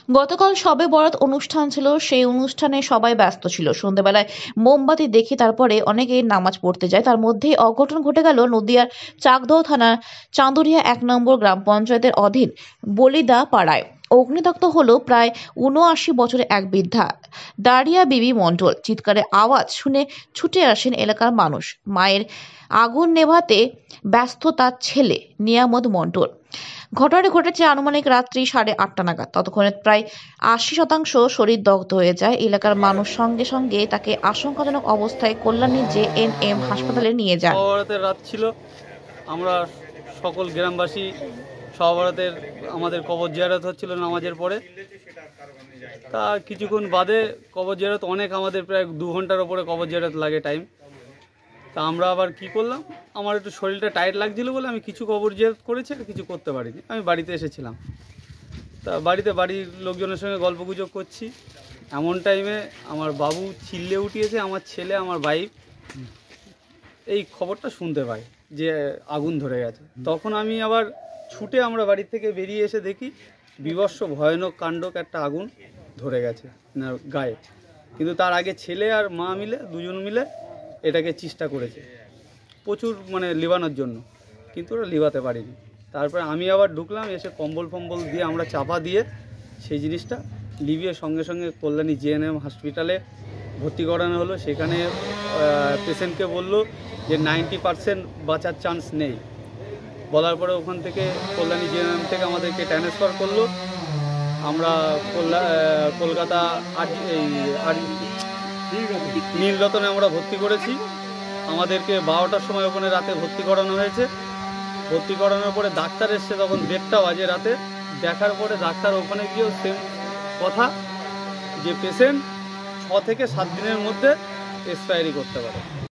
গতকাল শবে বরাত অনুষ্ঠান ছিল। সেই অনুষ্ঠানে সবাই ব্যস্ত ছিল। সন্ধ্যাবেলায় মোমবাতি দেখে তারপরে অনেকেই নামাজ পড়তে যায়। তার মধ্যেই অঘটন ঘটে গেল নদিয়ার চাকদহ থানার চাঁদুরিয়া ১ নম্বর গ্রাম পঞ্চায়েতের অধীন বলিদা পাড়ায়। অগ্নিদগ্ধ হলো প্রায় ৭৯ বছরের এক বৃদ্ধা ডারিয়া বিবি মণ্ডল। চিৎকারের আওয়াজ শুনে ছুটে আসেন এলাকার মানুষ। মায়ের আগুন নেভাতে ব্যস্ত তার ছেলে নিয়ামত মণ্ডল। ঘটনাটি ঘটেছে আনুমানিক রাত্রি ৮:৩০ নাগাদ। ততক্ষণে প্রায় ৮০% শরীর দগ্ধ হয়ে যায়। এলাকার মানুষ সঙ্গে সঙ্গে তাকে আশঙ্কাজনক অবস্থায় কল্যাণী জেএনএম হাসপাতালে নিয়ে যান। সহবরাতের রাত ছিল। আমরা সকল গ্রামবাসী সহবরাতের আমাদের কবর জিয়ারত হচ্ছিল নামাজের পরে। তা কিছুক্ষণ বাদে কবর জিয়ারত অনেক, আমাদের প্রায় 2 ঘন্টার ওপরে কবর জিয়ারত লাগে টাইম। তা আমরা আবার কি করলাম, আমার একটু শরীরটা টাইট লাগছিল বলে আমি কিছু কবর জিয়ারত করেছি আর কিছু করতে পারিনি। আমি বাড়িতে এসেছিলাম। তা বাড়ির লোকজনের সঙ্গে গল্পগুজব করছি, এমন টাইমে আমার বাবু চিল্লে উঠিয়েছে। আমার ছেলে, আমার বাইক এই খবরটা শুনতে পাই যে আগুন ধরে গেছে। তখন আমি আবার ছুটে আমরা বাড়ি থেকে বেরিয়ে এসে দেখি বীভৎস ভয়ানক কাণ্ডক একটা আগুন ধরে গেছে না গায়ে। কিন্তু তার আগে ছেলে আর মা মিলে, দুজন মিলে এটাকে চেষ্টা করেছে প্রচুর, লিভানোর জন্য, কিন্তু ওরা লিভাতে পারিনি। তারপরে আমি আবার ঢুকলাম, এসে কম্বল ফম্বল দিয়ে আমরা চাপা দিয়ে সেই জিনিসটা লিভিয়ে সঙ্গে সঙ্গে কল্যাণী জেএনএম হসপিটালে ভর্তি করানো হলো। সেখানে পেশেন্টকে বললো যে 90% বাঁচার চান্স নেই। বলার পরে ওখান থেকে কল্যাণী জেএনএম থেকে আমাদেরকে ট্রান্সফার করলো। আমরা কলকাতা নীলরতনে আমরা ভর্তি করেছি। আমাদেরকে 12টার সময় ওখানে রাতে ভর্তি করানো হয়েছে। ভর্তি করানোর পরে ডাক্তার এসছে তখন 1:30 বাজে রাতে। দেখার পরে ডাক্তার ওখানে গিয়েও সেম কথা যে পেশেন্ট 6 থেকে 7 দিনের মধ্যে এক্সপায়ারি করতে পারে।